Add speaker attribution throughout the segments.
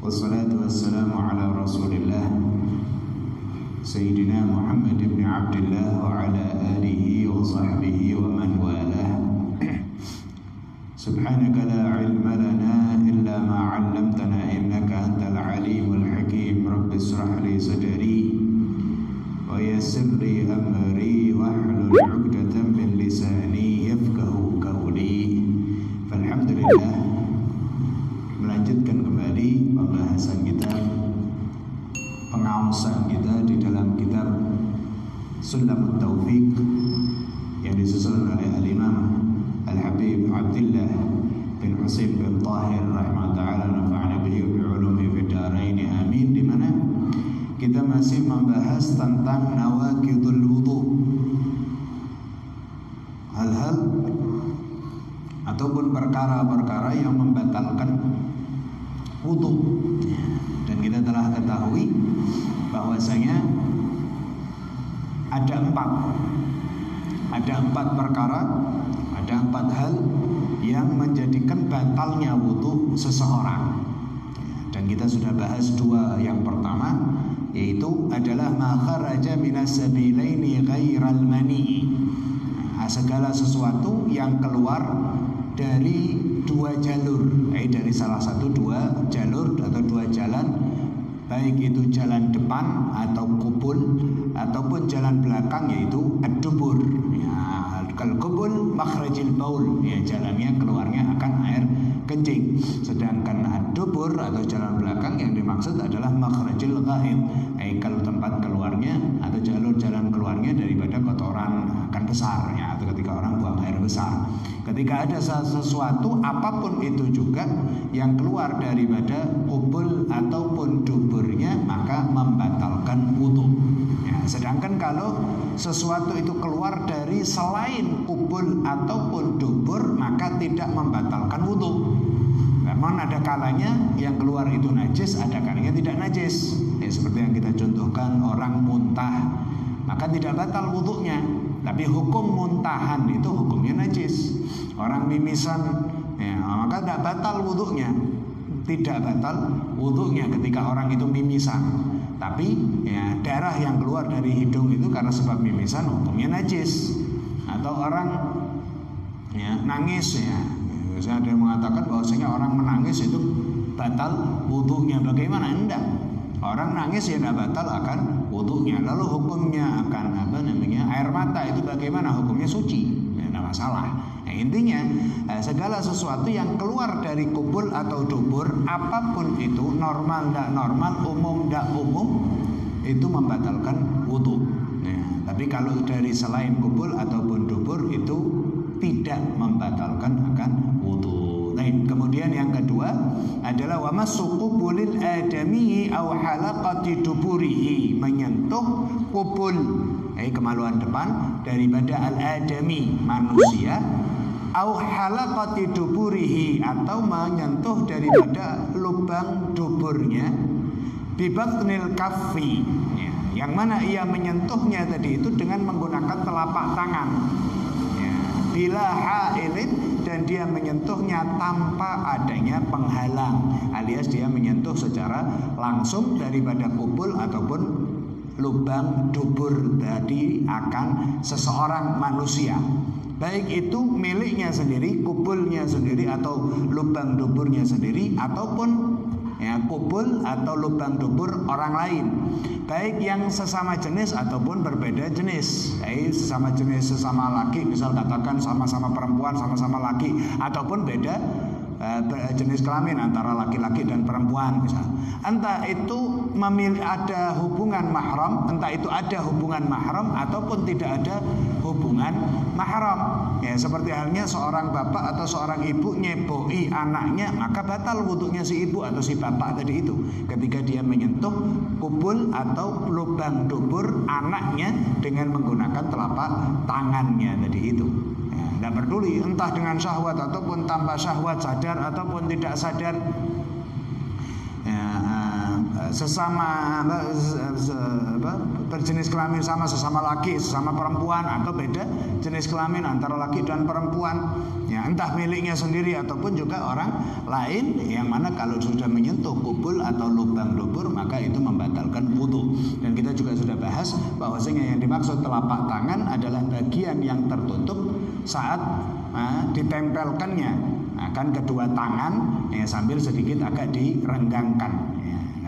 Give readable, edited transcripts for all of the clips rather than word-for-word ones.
Speaker 1: Wassalatu wassalamu ala rasulillah Sayyidina Muhammad ibn Abdullah wa ala alihi wa sahbihi wa man walah. Subhanaka la ilma lana illa ma 'allamtana innaka antal alimul hakim. Rabbi israh li sadri wa yassir li amri wahlul 'uqdatam min lisani yafqahu qawli. Alhamdulillah, melanjutkan kembali pembahasan kita, pengawasan kita di dalam kitab Sulamut Taufiq yang disusun oleh Al-Imam Al-Habib Abdullah bin Husain bin Tahir rahimahullah nafa'ana bihi wa bi'ulumi fid dharain amin, di mana kita masih membahas tentang nawaqidul wudu, hal-hal ataupun perkara-perkara yang membatalkan wudu. Dan kita telah ketahui bahwasanya ada empat perkara, ada empat hal yang menjadikan batalnya wudu seseorang. Dan kita sudah bahas dua. Yang pertama yaitu adalah ma kharaja minas sabilaini ghairal mani, segala sesuatu yang keluar dari dua jalur, dari salah satu dua jalur atau dua jalan, baik itu jalan depan atau kubul ataupun jalan belakang yaitu ad-dubur. Kalau kubul makhrajil baul, jalannya keluarnya akan air kencing. Sedangkan ad-dubur atau jalan belakang yang dimaksud adalah makhrajil ghaid, kalau tempat keluarnya atau jalur jalan keluarnya daripada kotoran akan besar, atau ketika orang buang air besar. Ketika ada sesuatu apapun itu juga yang keluar daripada kubul ataupun duburnya, maka membatalkan wudu. Sedangkan kalau sesuatu itu keluar dari selain kubul ataupun dubur, maka tidak membatalkan wudu. Namun ada kalanya yang keluar itu najis, ada kalanya tidak najis. Seperti yang kita contohkan, orang muntah, maka tidak batal wudunya. Tapi hukum muntahan itu hukumnya najis. Orang mimisan, maka tidak batal wudunya. Tidak batal wudunya ketika orang itu mimisan. Tapi darah yang keluar dari hidung itu karena sebab mimisan hukumnya najis. Atau orang nangis, saya ada yang mengatakan bahwasanya orang menangis itu batal wudunya. Bagaimana? Enggak. Orang nangis tidak batal akan wudunya. Lalu hukumnya akan air mata itu bagaimana? Hukumnya suci, tidak masalah. Intinya segala sesuatu yang keluar dari kubul atau dubur, apapun itu, normal tidak normal, umum tidak umum, itu membatalkan wudu. Tapi kalau dari selain kubul ataupun dubur itu tidak membatalkan akan wudu. Kemudian yang kedua adalah wa massu qubulil adami aw halaqati duburihi, menyentuh kubul, kemaluan depan daripada al-adami, manusia, aw halaqati duburihi, atau menyentuh daripada lubang duburnya, bi batnil kaffi, yang mana ia menyentuhnya tadi itu dengan menggunakan telapak tangan, bila hailin, dan dia menyentuhnya tanpa adanya penghalang, alias dia menyentuh secara langsung daripada kubul ataupun lubang dubur tadi akan seseorang manusia, baik itu miliknya sendiri, kubulnya sendiri, atau lubang duburnya sendiri, ataupun kubul atau lubang dubur orang lain, baik yang sesama jenis ataupun berbeda jenis. Sesama jenis, sesama laki, misal katakan sama-sama perempuan, sama-sama laki, ataupun beda jenis kelamin antara laki-laki dan perempuan misal. Entah itu ada hubungan mahram, entah itu ada hubungan mahram ataupun tidak ada hubungan mahram. Seperti halnya seorang bapak atau seorang ibu nyeboi anaknya, maka batal wudunya si ibu atau si bapak tadi itu ketika dia menyentuh kubul atau lubang dubur anaknya dengan menggunakan telapak tangannya tadi itu. Tidak peduli entah dengan syahwat ataupun tanpa syahwat, sadar ataupun tidak sadar, sesama berjenis kelamin sama, sesama laki, sesama perempuan, atau beda jenis kelamin antara laki dan perempuan, ya, entah miliknya sendiri ataupun juga orang lain, yang mana kalau sudah menyentuh kubul atau lubang dubur maka itu membatalkan wudu. Dan kita juga sudah bahas bahwasanya yang dimaksud telapak tangan adalah bagian yang tertutup saat ditempelkannya akan kedua tangan, ya, sambil sedikit agak direnggangkan,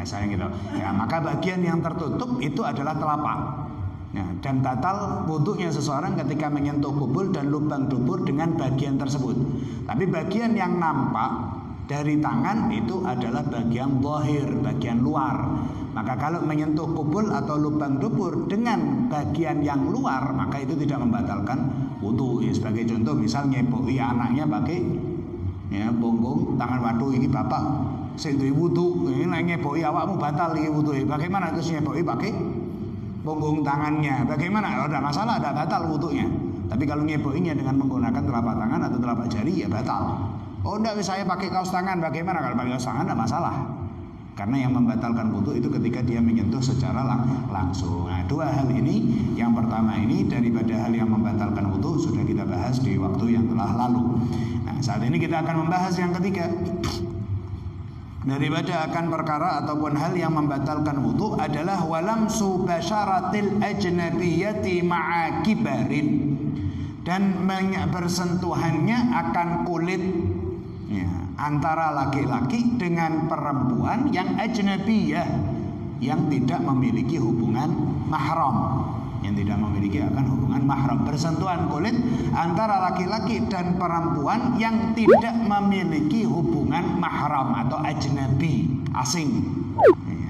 Speaker 1: gitu. Ya, maka bagian yang tertutup itu adalah telapak. Ya, dan batal wudunya seseorang ketika menyentuh kubul dan lubang dubur dengan bagian tersebut. Tapi bagian yang nampak dari tangan itu adalah bagian zahir, bagian luar. Maka kalau menyentuh kubul atau lubang dubur dengan bagian yang luar, maka itu tidak membatalkan wudu. Ya, sebagai contoh, misalnya nyepoi anaknya pakai, ya, punggung tangan, waduh ini bapak sing duwe wudu, ini nyepoi awakmu batal iki wudu. Bagaimana itu nyepoi pakai punggung tangannya? Bagaimana? Oh, tidak masalah, tidak batal wudunya. Tapi kalau nyepoinya dengan menggunakan telapak tangan atau telapak jari, ya batal. Oh, tidak, saya pakai kaos tangan. Bagaimana kalau pakai kaos tangan? Tidak masalah. Karena yang membatalkan wudu itu ketika dia menyentuh secara langsung. Nah, dua hal ini, yang pertama ini daripada hal yang membatalkan wudu sudah kita bahas di waktu yang telah lalu. Nah, saat ini kita akan membahas yang ketiga. Daripada akan perkara ataupun hal yang membatalkan wudu adalah walamsu basyaratil ajnabiyyati ma'a kibarin, dan bersentuhannya akan kulit, ya, antara laki-laki dengan perempuan yang ajnabiyah, yang tidak memiliki hubungan mahram, yang tidak memiliki akan hubungan mahram. Bersentuhan kulit antara laki-laki dan perempuan yang tidak memiliki hubungan mahram atau ajnabi, asing,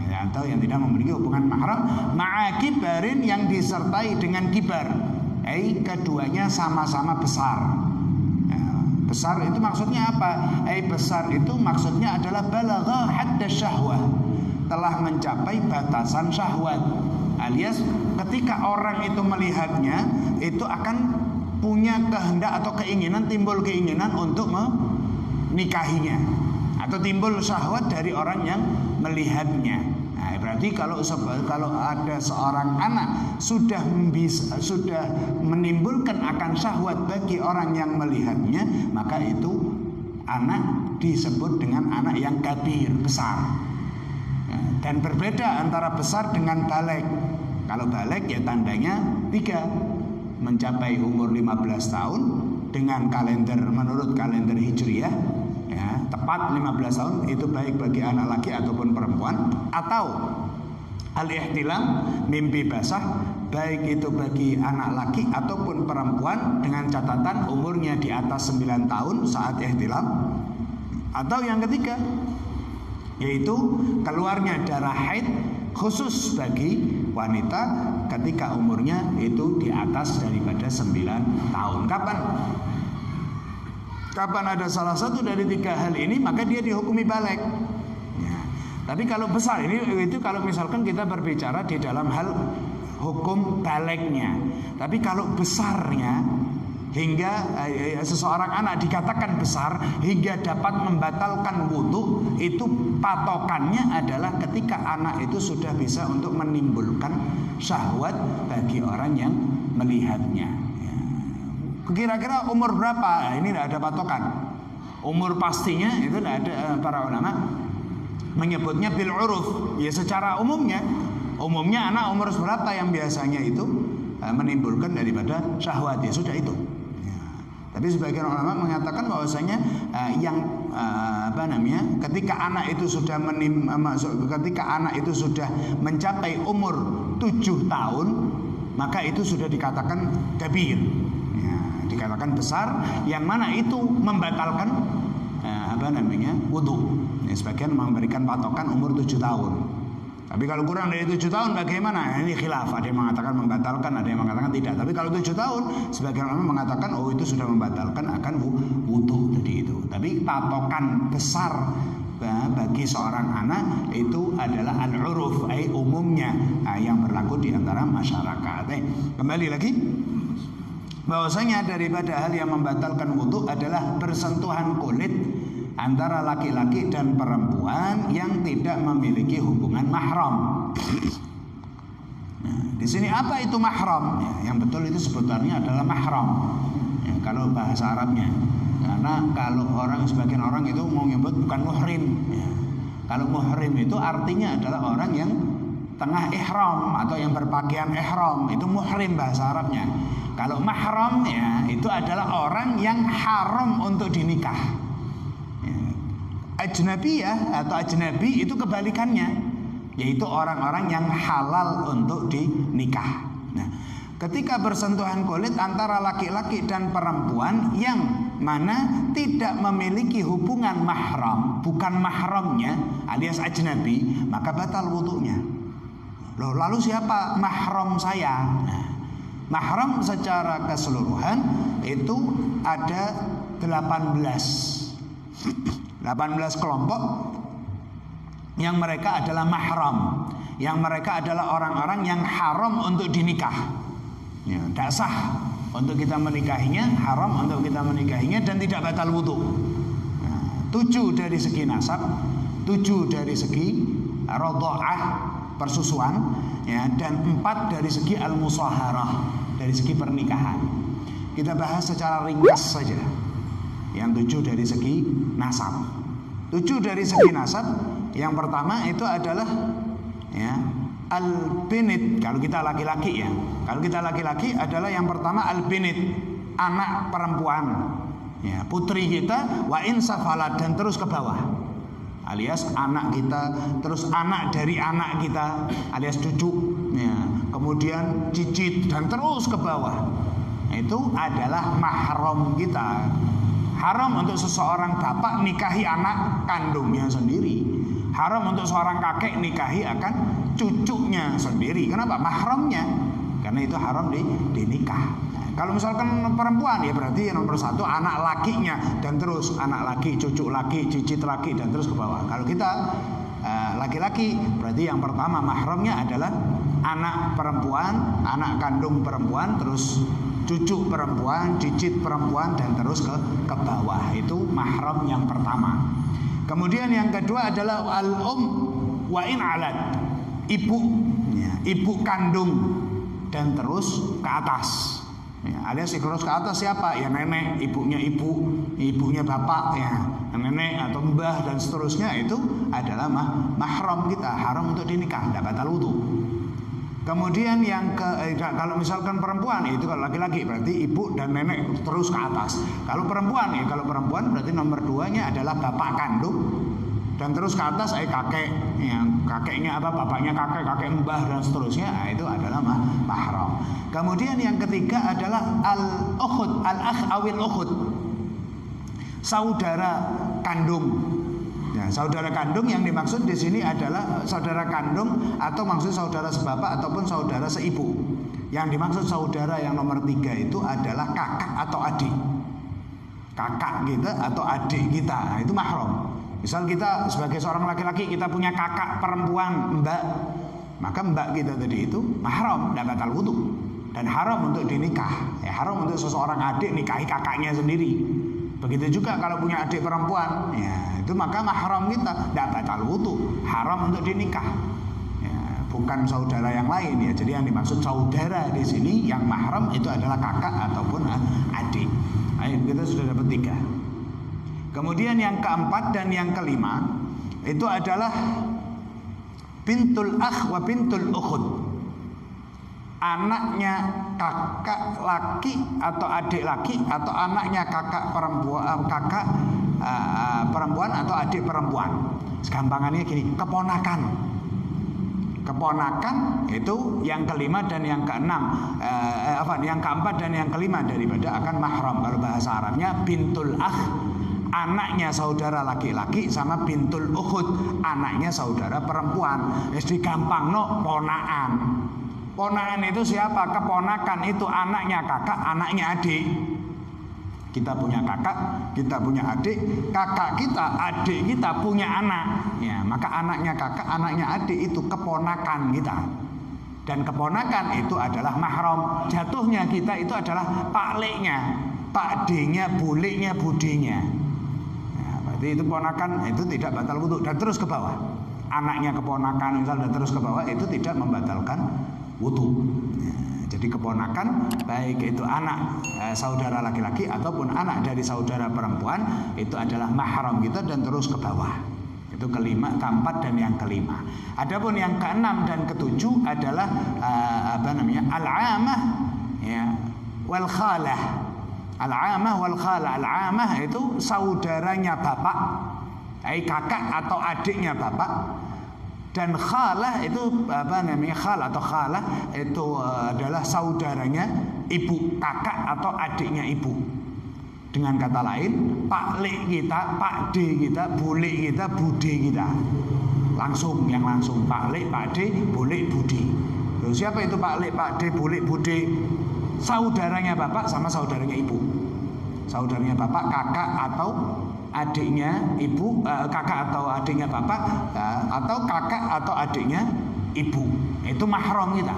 Speaker 1: ya, atau yang tidak memiliki hubungan mahram, ma'akibarin, yang disertai dengan kibar, keduanya sama-sama besar. Ya, besar itu maksudnya apa? Besar itu maksudnya adalah balagha hadda syahwah, telah mencapai batasan syahwat, alias ketika orang itu melihatnya itu akan punya kehendak atau keinginan, timbul keinginan untuk menikahinya, atau timbul syahwat dari orang yang melihatnya. Nah, berarti kalau ada seorang anak sudah menimbulkan akan syahwat bagi orang yang melihatnya, maka itu anak disebut dengan anak yang kabir, besar. Dan berbeda antara besar dengan baligh. Kalau baligh ya tandanya 3, mencapai umur 15 tahun dengan kalender, menurut kalender Hijriyah, ya, tepat 15 tahun, itu baik bagi anak laki ataupun perempuan. Atau al-ihtilam, mimpi basah, baik itu bagi anak laki ataupun perempuan dengan catatan umurnya di atas 9 tahun saat ihtilam. Atau yang ketiga, yaitu keluarnya darah haid khusus bagi wanita ketika umurnya itu di atas daripada 9 tahun. Kapan ada salah satu dari 3 hal ini, maka dia dihukumi baligh. Ya. Tapi kalau besar ini, itu kalau misalkan kita berbicara di dalam hal hukum balighnya. Tapi kalau besarnya, hingga seseorang anak dikatakan besar hingga dapat membatalkan wudu, itu patokannya adalah ketika anak itu sudah bisa untuk menimbulkan syahwat bagi orang yang melihatnya. Kira-kira umur berapa? Ini tidak ada patokan. Umur pastinya itu tidak ada. Para ulama menyebutnya bil uruf, ya secara umumnya anak umur berapa yang biasanya itu menimbulkan daripada syahwat, ya sudah itu. Tapi sebagian ulama mengatakan bahwasanya ketika anak itu sudah mencapai umur 7 tahun, maka itu sudah dikatakan kabir, ya, dikatakan besar, yang mana itu membatalkan wudu. Ya, sebagian memberikan patokan umur 7 tahun. Tapi kalau kurang dari 7 tahun bagaimana? Ini khilaf, ada yang mengatakan membatalkan, ada yang mengatakan tidak. Tapi kalau 7 tahun, sebagian orang mengatakan oh itu sudah membatalkan akan wudu tadi itu. Tapi patokan besar bagi seorang anak itu adalah al-uruf, umumnya, yang berlaku di antara masyarakat. Kembali lagi, bahwasanya daripada hal yang membatalkan wudu adalah bersentuhan kulit antara laki-laki dan perempuan yang tidak memiliki hubungan mahram. Nah, di sini apa itu mahram? Ya, yang betul itu sebutannya adalah mahram. Ya, kalau bahasa Arabnya. Karena kalau sebagian orang itu mau nyebut bukan muhrim. Ya. Kalau muhrim itu artinya adalah orang yang tengah ihram atau yang berpakaian ihram, itu muhrim bahasa Arabnya. Kalau mahram ya itu adalah orang yang haram untuk dinikah. Ajnabiyah atau ajnabi itu kebalikannya, yaitu orang-orang yang halal untuk dinikah. Nah, ketika bersentuhan kulit antara laki-laki dan perempuan yang mana tidak memiliki hubungan mahram, bukan mahramnya alias ajnabi, maka batal wudunya. Loh, lalu siapa mahram saya? Nah, mahram secara keseluruhan itu ada 18 kelompok yang mereka adalah mahram, yang mereka adalah orang-orang yang haram untuk dinikah. Ya, tidak sah untuk kita menikahinya, haram untuk kita menikahinya dan tidak batal wudu. Nah, 7 dari segi nasab, 7 dari segi radha'ah persusuan, ya, dan 4 dari segi al-musaharah dari segi pernikahan. Kita bahas secara ringkas saja. Yang 7 dari segi nasab. 7 dari segi nasab, yang pertama itu adalah ya, al-binit. Kalau kita laki-laki ya, kalau kita laki-laki adalah yang pertama al-binit, anak perempuan. Ya, putri kita wa in safalat dan terus ke bawah. Alias anak kita, terus anak dari anak kita, alias cucu. Ya, kemudian cicit dan terus ke bawah. Itu adalah mahram kita. Haram untuk seseorang bapak nikahi anak kandungnya sendiri. Haram untuk seorang kakek nikahi akan cucunya sendiri. Kenapa? Mahramnya. Karena itu haram dinikah. Nah, kalau misalkan perempuan ya berarti yang nomor 1 anak lakinya dan terus anak laki, cucu laki, cicit laki dan terus ke bawah. Kalau kita laki-laki berarti yang pertama mahramnya adalah anak perempuan, anak kandung perempuan, terus cucu perempuan, cicit perempuan dan terus ke bawah. Itu mahram yang pertama. Kemudian yang kedua adalah al-um wa in alat, ibu, ya, ibu kandung dan terus ke atas. Ya, alias terus ke atas siapa? Ya nenek, ibunya ibu, ibunya bapak, ya nenek atau mbah dan seterusnya itu adalah mahram kita, haram untuk dinikah, tidak batal wudu. Kemudian yang kalau misalkan perempuan itu kalau laki-laki berarti ibu dan nenek terus ke atas. Kalau perempuan berarti nomor 2-nya adalah bapak kandung dan terus ke atas kakek, yang kakeknya apa, bapaknya kakek mbah dan seterusnya, itu adalah mahram. Kemudian yang ketiga adalah al-ukhud, al-akh awil ukhud, saudara kandung. Ya, saudara kandung yang dimaksud di sini adalah saudara kandung atau maksud saudara sebapak ataupun saudara seibu. Yang dimaksud saudara yang nomor 3 itu adalah kakak atau adik. Kakak kita atau adik kita, nah, itu mahram. Misal kita sebagai seorang laki-laki kita punya kakak perempuan mbak, maka mbak kita tadi itu mahram, tidak batal wudu dan haram untuk dinikah. Ya, haram untuk seseorang adik nikahi kakaknya sendiri. Begitu juga kalau punya adik perempuan, ya itu maka mahram kita, tidak batal wudu, haram untuk dinikah. Ya, bukan saudara yang lain ya. Jadi yang dimaksud saudara di sini yang mahram itu adalah kakak ataupun adik. Ayo, kita sudah dapat 3. Kemudian yang keempat dan yang kelima itu adalah bintul akh wa bintul ukhud, anaknya kakak laki atau adik laki atau anaknya kakak perempuan atau adik perempuan. Segampangannya gini, keponakan itu yang kelima dan yang keenam, yang keempat dan yang kelima daripada akan mahram. Kalau bahasa Arabnya bintul akh, anaknya saudara laki-laki, sama bintul ukhud, anaknya saudara perempuan. Jadi gampang ponaan. Ponaan itu siapa? Keponakan itu anaknya kakak, anaknya adik. Kita punya kakak, kita punya adik, kakak kita, adik kita punya anak. Ya, maka anaknya kakak, anaknya adik itu keponakan kita. Dan keponakan itu adalah mahram. Jatuhnya kita itu adalah pakliknya, pakdenya, buliknya, budinya. Ya, berarti itu ponakan itu tidak batal wudu dan terus ke bawah. Anaknya keponakan misal dan terus ke bawah itu tidak membatalkan wudu. Jadi keponakan baik itu anak saudara laki-laki ataupun anak dari saudara perempuan itu adalah mahram kita dan terus ke bawah. Itu kelima, keempat dan yang kelima. Adapun yang keenam dan ketujuh adalah al-amah ya wal khalah. Al-amah wal khalah. Al-amah itu saudaranya bapak, kakak atau adiknya bapak. Dan khalah itu khal atau khalah itu adalah saudaranya ibu, kakak atau adiknya ibu. Dengan kata lain, pak le kita, pak de kita, bule kita, bude kita. Langsung pak le, pak de, bule, bude. Loh, siapa itu pak le, pak de, bule, bude? Saudaranya bapak sama saudaranya ibu. Saudaranya bapak, kakak atau adiknya ibu, kakak atau adiknya bapak, atau kakak atau adiknya ibu. Itu mahram kita.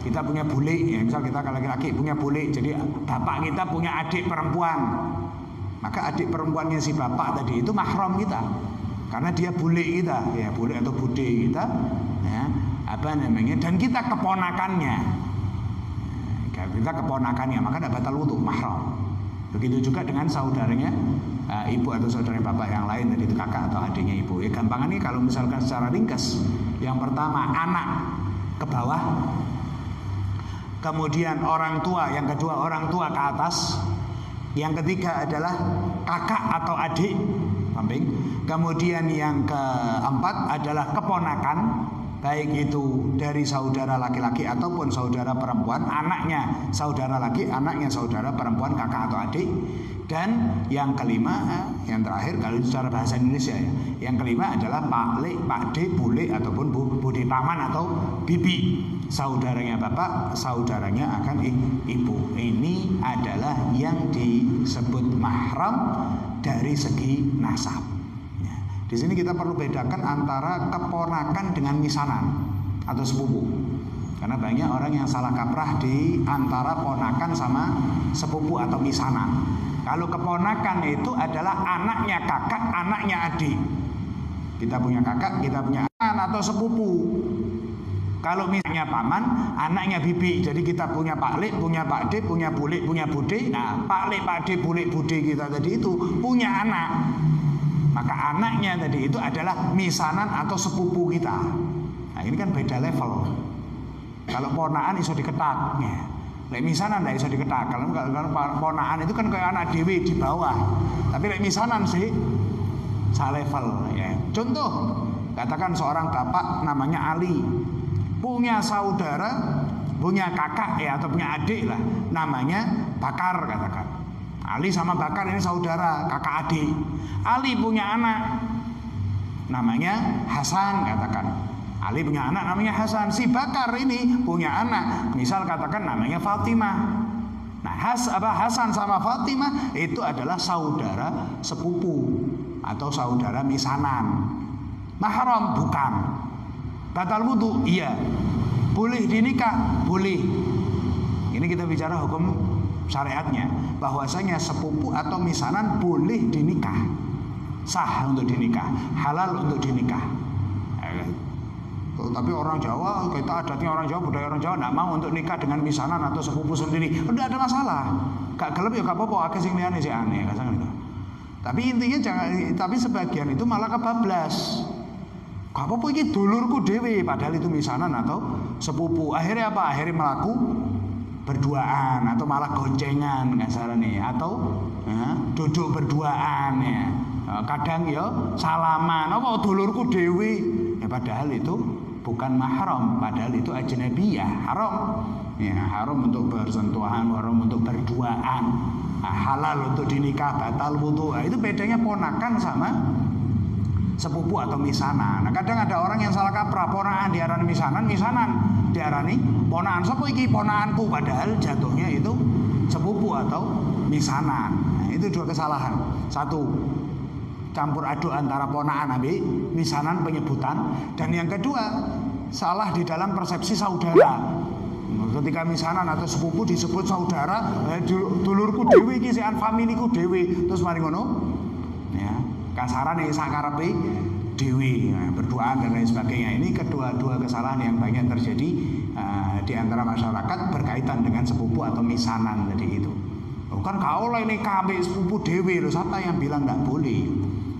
Speaker 1: Kita punya bule, ya, misal kita laki-laki punya bule, jadi bapak kita punya adik perempuan. Maka adik perempuannya si bapak tadi itu mahram kita. Karena dia bule kita, ya bule atau bude kita, ya, dan kita keponakannya. Kita keponakannya, maka tidak batal wudu, mahram. Begitu juga dengan saudaranya ibu atau saudara bapak yang lain, jadi itu kakak atau adiknya ibu. Ya gampangannya kalau misalkan secara ringkas, yang pertama anak ke bawah, kemudian orang tua, yang kedua orang tua ke atas, yang ketiga adalah kakak atau adik samping, kemudian yang keempat adalah keponakan, baik itu dari saudara laki-laki ataupun saudara perempuan, anaknya saudara laki, anaknya saudara perempuan, kakak atau adik. Dan yang kelima, yang terakhir kalau secara bahasa Indonesia ya, yang kelima adalah pak le, pak de, bule ataupun bude paman atau bibi, saudaranya bapak, saudaranya akan ibu. Ini adalah yang disebut mahram dari segi nasab. Di sini kita perlu bedakan antara keponakan dengan misanan atau sepupu. Karena banyak orang yang salah kaprah di antara ponakan sama sepupu atau misanan. Kalau keponakan itu adalah anaknya kakak, anaknya adik. Kita punya kakak, kita punya anak atau sepupu. Kalau misalnya paman, anaknya bibi. Jadi kita punya pak le, punya pak de, punya bule, punya bude. Nah, pak le, pak de, bule, bude kita tadi itu punya anak. Maka anaknya tadi itu adalah misanan atau sepupu kita. Nah ini kan beda level. Kalau ponaan iso diketak ya. Lek misanan tidak iso diketak. Kalau ponaan itu kan kayak anak dewi di bawah. Tapi lek misanan sih salevel ya. Contoh, katakan seorang bapak namanya Ali, punya saudara, punya kakak ya atau punya adik lah, namanya Bakar katakan. Ali sama Bakar ini saudara, kakak adik. Ali punya anak namanya Hasan katakan. Ali punya anak namanya Hasan. Si Bakar ini punya anak, misal katakan namanya Fatimah. Nah, Hasan sama Fatimah itu adalah saudara sepupu atau saudara misanan. Mahram bukan. Batal wudu iya. Boleh dinikah boleh. Ini kita bicara hukum syariatnya, bahwasanya sepupu atau misanan boleh dinikah, sah untuk dinikah, halal untuk dinikah. Tapi orang Jawa, kita adatnya orang Jawa, budaya orang Jawa, tidak mau untuk nikah dengan misanan atau sepupu sendiri. Tidak ada masalah, gak gelap ya gak apa-apa, akeh sing liyane sih aneh gitu. Tapi intinya jangan, tapi sebagian itu malah kebablas. Gak apa-apa ini dulurku dewe, padahal itu misanan atau sepupu. Akhirnya apa? Akhirnya melaku berduaan atau malah goncengan nih, atau ya, duduk berduaan ya. Kadang ya salaman, apa dulurku dewi ya, padahal itu bukan mahram, padahal itu ajnabiyah, haram ya, haram untuk bersentuhan, haram untuk berduaan, halal untuk dinikah, batal wudu. Itu bedanya ponakan sama sepupu atau misanan. Nah kadang ada orang yang salah kaprah, ponakan diarani misanan, misanan diarani ponakan. Sopo iki ponakanku, padahal jatuhnya itu sepupu atau misanan. Nah, itu dua kesalahan. Satu, campur aduk antara ponakan ambil misanan penyebutan, dan yang kedua salah di dalam persepsi saudara. Ketika misanan atau sepupu disebut saudara, dulurku dewi, kisian familiku dewi, terus mari ngono ya, kasaran yang sakarepe dewi, berduaan dan lain sebagainya. Ini kedua-dua kesalahan yang banyak terjadi di antara masyarakat berkaitan dengan sepupu atau misanan tadi itu. Bukan kau lah ini kami sepupu dewi loh, siapa yang bilang nggak boleh?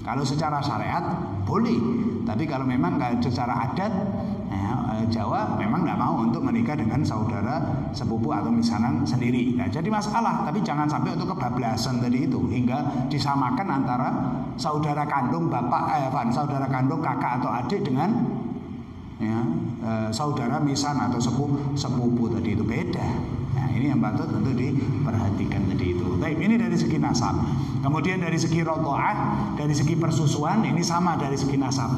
Speaker 1: Kalau secara syariat boleh, tapi kalau memang secara adat Jawa memang nggak mau untuk menikah dengan saudara sepupu atau misanan sendiri. Nah, jadi masalah, tapi jangan sampai untuk kebablasan tadi itu hingga disamakan antara saudara kandung bapak, saudara kandung kakak atau adik dengan saudara misan atau sepupu tadi itu beda. Nah, ini yang patut untuk diperhatikan tadi itu. Baik, ini dari segi nasab. Kemudian dari segi rotoah, dari segi persusuan ini sama dari segi nasab.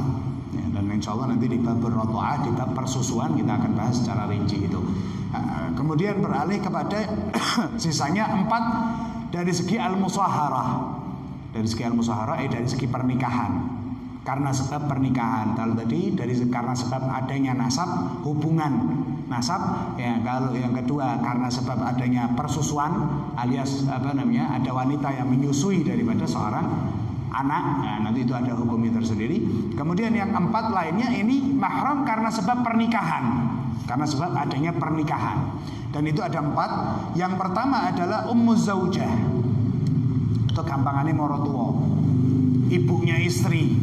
Speaker 1: Dan insya Allah nanti di bab rotoah, di bab persusuan kita akan bahas secara rinci itu. Kemudian beralih kepada sisanya 4 dari segi al-musaharah. Dari segi al-musaharah dari segi pernikahan. Karena sebab pernikahan. Kalau tadi karena sebab adanya nasab, hubungan nasab. Ya, kalau yang kedua karena sebab adanya persusuan alias ada wanita yang menyusui daripada seorang anak, nah, nanti itu ada hukumnya tersendiri. Kemudian yang 4 lainnya ini mahram karena sebab pernikahan, karena sebab adanya pernikahan. Dan itu ada 4. Yang pertama adalah ummuz zaujah, atau gampangannya morotuo, ibunya istri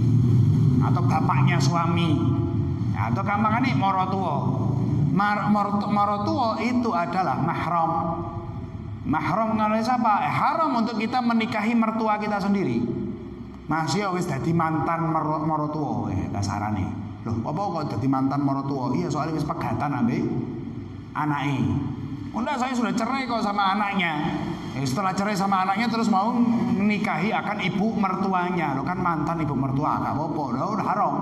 Speaker 1: atau bapaknya suami, atau gampangannya morotuo. Morotuo itu adalah mahram. Mahram kalau siapa? Haram untuk kita menikahi mertua kita sendiri. Masih wis dadi mantan marotuwa kasarane. Loh, apa kok dadi mantan marotuwa? Iya, soalnya wis pegatan ambek anake. Enggak, saya sudah cerai kok sama anaknya. Setelah cerai sama anaknya terus mau menikahi akan ibu mertuanya. Loh, kan mantan ibu mertua, enggak apa-apa. Loh, udah haram.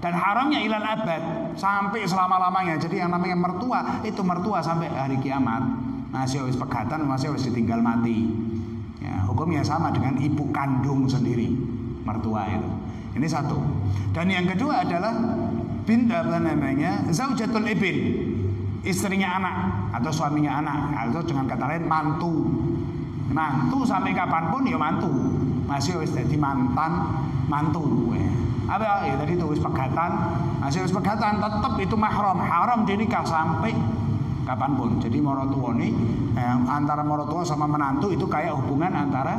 Speaker 1: Dan haramnya ilal abad, sampai selama-lamanya. Jadi yang namanya mertua itu mertua sampai hari kiamat. Masih wis pegatan, masih wis ditinggal mati. Ya, hukumnya sama dengan ibu kandung sendiri, mertua itu. Ini satu. Dan yang kedua adalah zaujatul ibn, istrinya anak atau suaminya anak, atau dengan kata lain mantu. Mantu sampai kapanpun ya mantu, masih wis jadi mantu. Apa ya tadi itu wis pegatan, masih wis pegatan tetap itu mahram, haram dinikah sampai kapanpun. Jadi morotuo ini antara morotuo sama menantu itu kayak hubungan antara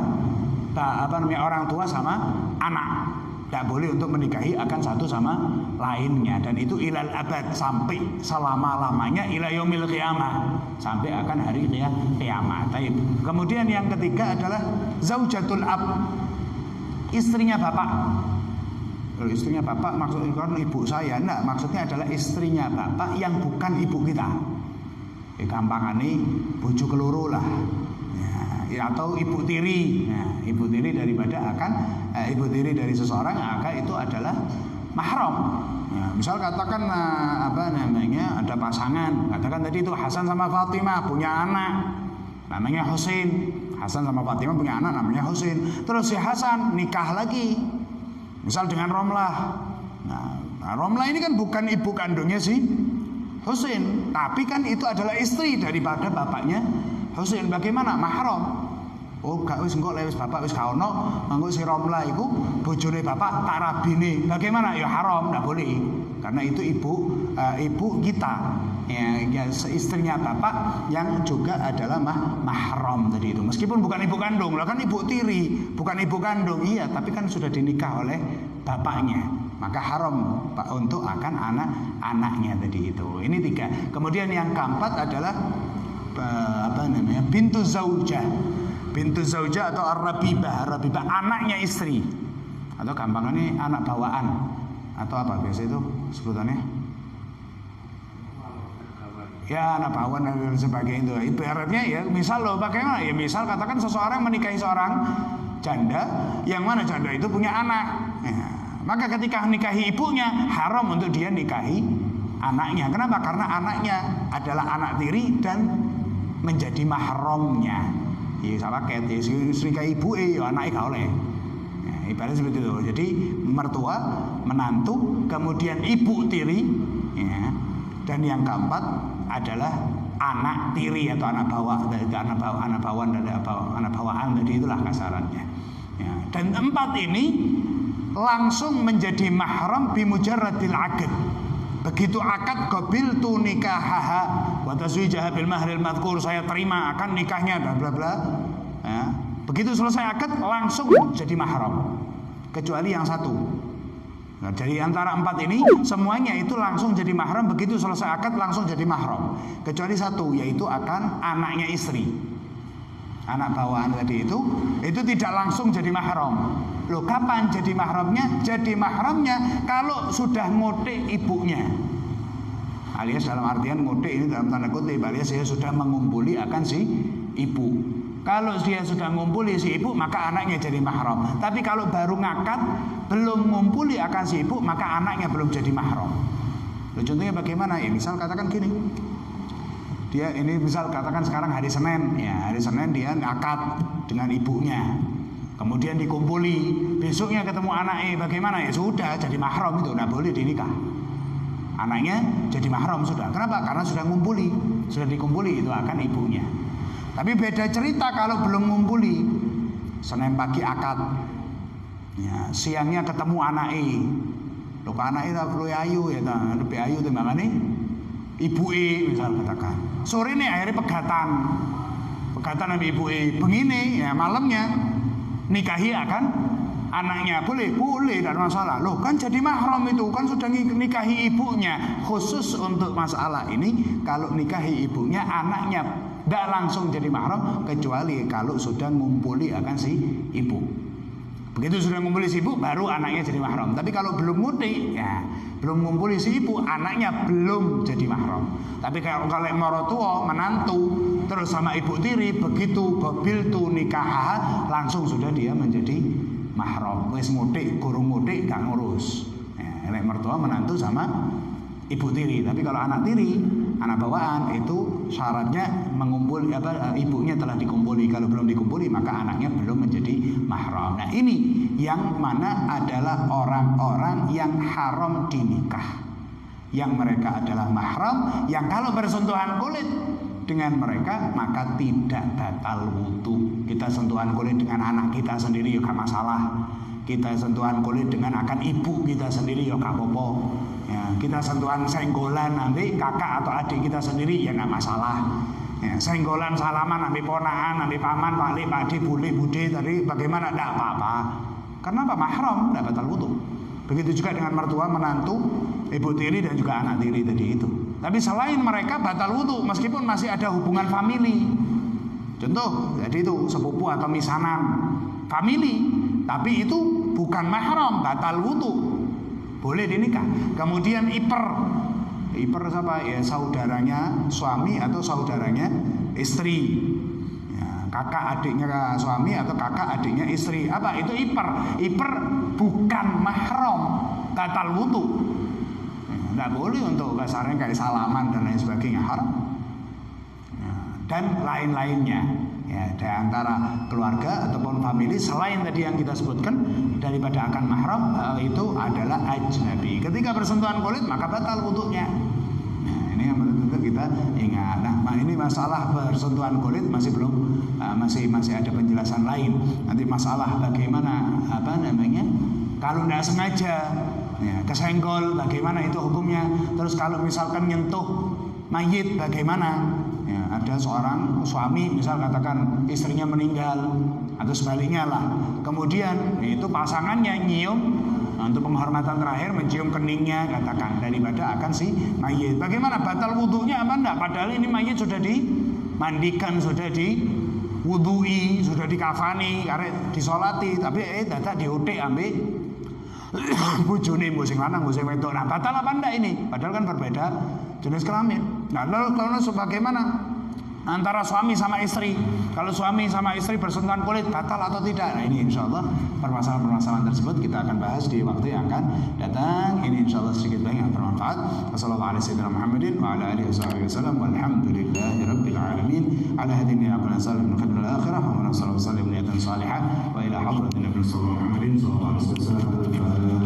Speaker 1: orang tua sama anak. Tidak boleh untuk menikahi akan satu sama lainnya. Dan itu ilal abad, sampai selama-lamanya, ila yaumil qiyamah, sampai akan hari kiamat. Kemudian yang ketiga adalah zaujatul ab, istrinya bapak. Kalau istrinya bapak maksudnya kan ibu saya, enggak, maksudnya adalah istrinya bapak yang bukan ibu kita. Gampangannya bojo keloro lah, ya, atau ibu tiri. Nah, ibu tiri daripada akan ibu tiri dari seseorang akan itu adalah mahram. Ya, misal katakan ada pasangan, katakan tadi itu Hasan sama Fatimah punya anak namanya Husain. Hasan sama Fatimah punya anak namanya Husain. Terus si Hasan nikah lagi, misal dengan Romlah. Nah, Romlah ini kan bukan ibu kandungnya sih Husain, tapi kan itu adalah istri daripada bapaknya Husain. Bagaimana? Mahram. Oh, gak wis engko lewis bapak wis gak ono, mangko si Romlah iku bojone bapak tak rabine. Bagaimana? Ya haram, enggak boleh. Karena itu ibu kita. Ya, istrinya bapak yang juga adalah mahram tadi itu. Meskipun bukan ibu kandung, lah kan ibu tiri, bukan ibu kandung. Iya, tapi kan sudah dinikah oleh bapaknya. Maka haram untuk akan anak-anaknya tadi itu. Ini 3. Kemudian yang keempat adalah bintu zaujah. Bintu zaujah atau ar-rabibah, anaknya istri. Atau gampangannya anak bawaan. Atau apa biasa itu sebutannya? Ya, anak bawaan dan sebagainya itu. Ibaratnya ya, misal loh bagaimana? Ya misal katakan seseorang menikahi seorang janda, yang mana janda itu punya anak. Ya, maka ketika nikahi ibunya, haram untuk dia nikahi anaknya. Kenapa? Karena anaknya adalah anak tiri dan menjadi mahramnya. Ya salah kayak nikahi ibu ya anaknya gak oleh. Ya, ibaratnya seperti itu. Jadi mertua, menantu, kemudian ibu tiri, ya. Dan yang keempat adalah anak tiri atau anak bawaan dari anak bawaan tadi itulah kasarannya. Ya. Dan 4 ini langsung menjadi mahram bimujarradil aqd. Begitu akad qabiltu nikahaha wa tazwijaha bil mahril madhkur, saya terima akan nikahnya dan bla bla. Ya. Begitu selesai akad langsung jadi mahram. Kecuali yang satu. Nah, dari antara 4 ini semuanya itu langsung jadi mahram, begitu selesai akad langsung jadi mahram. Kecuali satu, yaitu akan anaknya istri. Anak bawaan tadi itu tidak langsung jadi mahram. Loh, kapan jadi mahramnya? Jadi mahramnya kalau sudah ngotek ibunya. Alias dalam artian ngotek ini dalam tanda kutip, alias dia sudah mengumpuli akan si ibu. Kalau dia sudah ngumpuli si ibu, maka anaknya jadi mahram. Tapi kalau baru ngakad, belum ngumpuli akan si ibu, maka anaknya belum jadi mahram. Loh, contohnya bagaimana? Ya, misal katakan gini. Dia ini misal katakan sekarang hari Senin, ya hari Senin dia ngakad dengan ibunya, kemudian dikumpuli, besoknya ketemu anaknya, bagaimana? Ya sudah jadi mahram, itu tidak boleh dinikah. Anaknya jadi mahram sudah. Kenapa? Karena sudah ngumpuli, sudah dikumpuli, itu akan ibunya. Tapi beda cerita kalau belum ngumpuli. Senin pagi akad, ya siangnya ketemu anaknya, lupa anaknya tak perlu ayu ya, lebih ayu timbangannya ibu misal katakan. Sore ini akhirnya pegatan sama ibu begini ya, malamnya nikahi akan anaknya, boleh tidak masalah. Loh, kan jadi mahram itu kan sudah nikahi ibunya. Khusus untuk masalah ini, kalau nikahi ibunya, anaknya tidak langsung jadi mahram, kecuali kalau sudah ngumpuli akan si ibu. Begitu sudah ngumpuli si ibu, baru anaknya jadi mahram. Tapi kalau belum muti, ya belum ngumpuli si ibu, anaknya belum jadi mahram. Tapi kalau morotua, menantu, terus sama ibu tiri, begitu qabiltu nikah, langsung sudah dia menjadi mahram. Wis mutik, gurung mutik, gak ngurus. Ya, mertua, menantu sama ibu tiri. Tapi kalau anak tiri, anak bawaan, itu syaratnya mengumpuli ibunya telah dikumpuli. Kalau belum dikumpuli, maka anaknya belum menjadi mahram. Nah, ini yang mana adalah orang-orang yang haram dinikah, yang mereka adalah mahram, yang kalau bersentuhan kulit dengan mereka maka tidak batal wudu. Kita sentuhan kulit dengan anak kita sendiri ya gak masalah. Kita sentuhan kulit dengan akan ibu kita sendiri ya gak apa-apa. Ya, kita sentuhan senggolan nanti kakak atau adik kita sendiri ya gak masalah. Ya, senggolan salaman nanti ponakan, nanti paman, paklik, pakde, bule, bude tadi bagaimana? Tidak apa-apa. Karena apa? Mahram, tidak batal wudu. Begitu juga dengan mertua, menantu, ibu tiri dan juga anak tiri tadi itu. Tapi selain mereka batal wudu meskipun masih ada hubungan famili. Contoh, jadi itu sepupu atau misanan famili, tapi itu bukan mahram, batal wudu. Boleh dinikah. Kemudian iper siapa? Ya saudaranya suami atau saudaranya istri. Ya, kakak adiknya suami atau kakak adiknya istri. Apa itu iper? Iper bukan mahram, batal wudu. Tidak boleh untuk kasarnya kayak salaman dan lain sebagainya, haram. Ya, dan lain-lainnya. Ya, di antara keluarga ataupun famili selain tadi yang kita sebutkan daripada akan mahram itu adalah ajnabi. Ketika bersentuhan kulit maka batal wudunya. Nah, ini yang tentu kita ingat. Nah, ini masalah bersentuhan kulit masih belum masih ada penjelasan lain. Nanti masalah bagaimana kalau tidak sengaja ya, kesenggol bagaimana itu hukumnya. Terus kalau misalkan nyentuh mayit bagaimana? Ya, ada seorang suami misal katakan istrinya meninggal atau sebaliknya lah, kemudian itu pasangannya nyium untuk penghormatan terakhir mencium keningnya katakan daripada akan si mayit, bagaimana batal wudunya apa enggak? Padahal ini mayit sudah dimandikan, sudah diwudui, sudah dikafani, karek disolati, tapi dadak diutik ambil bojone mbok sing lanang mbok sing wedok. Nah, batal apa enggak ini? Padahal kan berbeda jenis kelamin. Nah, lalu kalau sebagaimana antara suami sama istri? Kalau suami sama istri bersentuhan kulit batal atau tidak? Nah, ini insyaallah permasalahan-permasalahan tersebut kita akan bahas di waktu yang akan datang. Ini insyaallah sedikit banyak yang bermanfaat. Wassalamualaikum warahmatullahi wabarakatuh. Walhamdulillahirabbil alamin. Ala hadhihi aqlan salim min fadl al-akhirah wa sallallahu alaihi wa sallam niyatan salihah wa ila hadratin nabiy sallallahu alaihi wasallam.